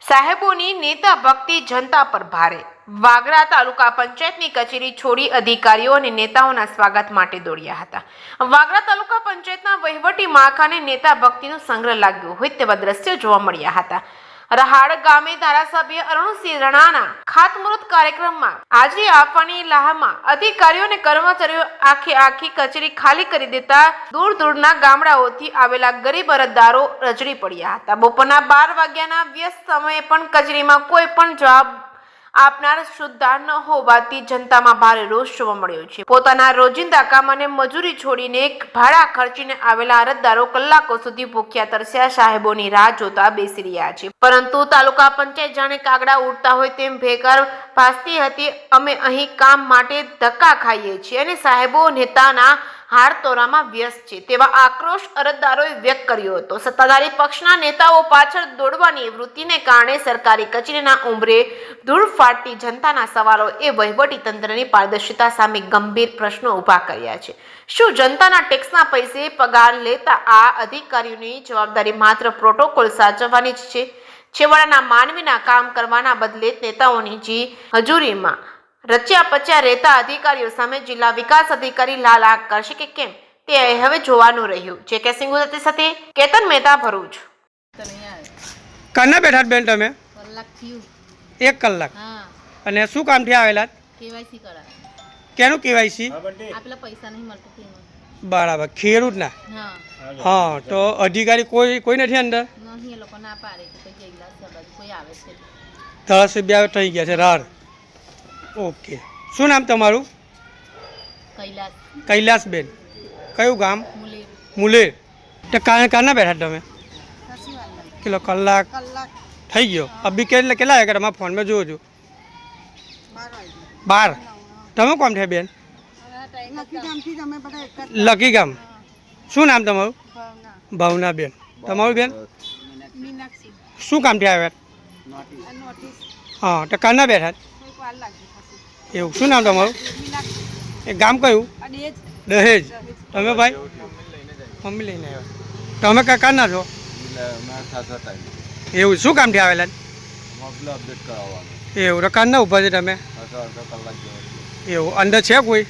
સાહેબોની નેતા ભક્તિ જનતા પર ભારે. વાગરા તાલુકા પંચાયતની કચેરી છોડી અધિકારીઓ અને નેતાઓના સ્વાગત માટે દોડ્યા હતા. વાગરા તાલુકા પંચાયતના વહીવટી માળખાને નેતા ભક્તિનો સંગ્રહ લાગ્યો હોય તેવા દ્રશ્યો જોવા મળ્યા હતા. રહાડ ગામે ધારાસભ્ય અરુણસિંહ રાણાના ખાતમુહૂર્ત કાર્યક્રમમાં હાજરી આપવાની લાહમાં અધિકારીઓ અને કર્મચારીઓ આખી કચેરી ખાલી કરી દેતા દૂર દૂરના ગામડાઓથી આવેલા ગરીબ અરજદારો રજડી પડ્યા હતા. બપોરના 12 વાગ્યાના વ્યસ્ત સમયે પણ કચેરીમાં કોઈ પણ જવાબ આપનાર સુદ્ધા ન હોવાથી જનતામાં ભારે રોષ જોવા મળ્યો છે. પોતાના રોજિંદા કામ અને મજૂરી છોડીને ભાડા ખર્ચીને આવેલા અરજદારો કલાકો સુધી ભૂખ્યા તરસ્યા સાહેબોની રાહ જોતા બેસી રહ્યા છે. પરંતુ તાલુકા પંચાયત જાણે કાગડા ઉડતા હોય તેમ ભેગર ભાસતી હતી. અમે અહીં કામ માટે ધક્કા ખાઈએ છીએ અને સાહેબો નેતાના હારતોરામાં વ્યસ્ત છે તેવા આક્રોશ અરજદારોએ વ્યક્ત કર્યો હતો. સત્તાધારી પક્ષના નેતાઓ પાછળ દોડવાની વૃત્તિને કારણે સરકારી કચેરીના ઉંબરે ધૂળ ફાટતી જનતાના સવાલો એ વહીવટી તંત્રની પારદર્શિતા સામે ગંભીર પ્રશ્નો ઊભા કર્યા છે. શું જનતાના ટેક્સના પૈસે પગાર લેતા આ અધિકારીઓની જવાબદારી માત્ર પ્રોટોકોલ સાચવવાની જ છે? છેવાડાના માનવીના કામ કરવાના બદલે નેતાઓની હજુરીમાં રચ્યા પચ્યા રહેતા અધિકારીઓ સામે જિલ્લા વિકાસ અધિકારી લાલ આંખ કરશે કે કેમ તે હવે જોવાનું રહ્યું. જે કે સિંગુદતી સાથે કેતન મહેતા, ભરૂચ. કના બેઠા બેન તમે? કલાક થયું. 1 કલાક. હા. અને શું કામ થી આવેલા? કેવાયસી કરાવે. કેનું કેવાયસી? આપલા પૈસા નહીં મળતું તેમાં. બરાબર, ખેડૂત ના. હા. હા, તો અધિકારી કોઈ નથી અંદર? નહીં, એ લોકો ના પાડે કે કોઈ જઈલા છે બાજુ કોઈ આવે છે. ધારાસભ્ય થઈ ગયા છે રાર. ઓકે, શું નામ તમારું? કૈલાસ. કૈલાસબેન. કયું ગામ? મુલેર. મુલેર. તો કાના બેઠા તમે? કિલો કલાક થઈ ગયો. અભી કેટલા વાગ્યા તમારા ફોનમાં જોવો છો? 12. તમે કોમ છે બેન? લકી ગામ. શું નામ તમારું? ભાવના બેન. તમારું બેન? શું કામથી આવ્યા? હા, તો કાના બેઠા? એવું. શું નામ તમારું? એ ગામ કયું? દહેજ. તમે ભાઈ? મમ્મી લઈને આવ્યા. તમે કાના છો? એવું. શું કામથી આવેલા? એવું. તો કાના ઊભા છે તમે? એવું. અંદર છે કોઈ?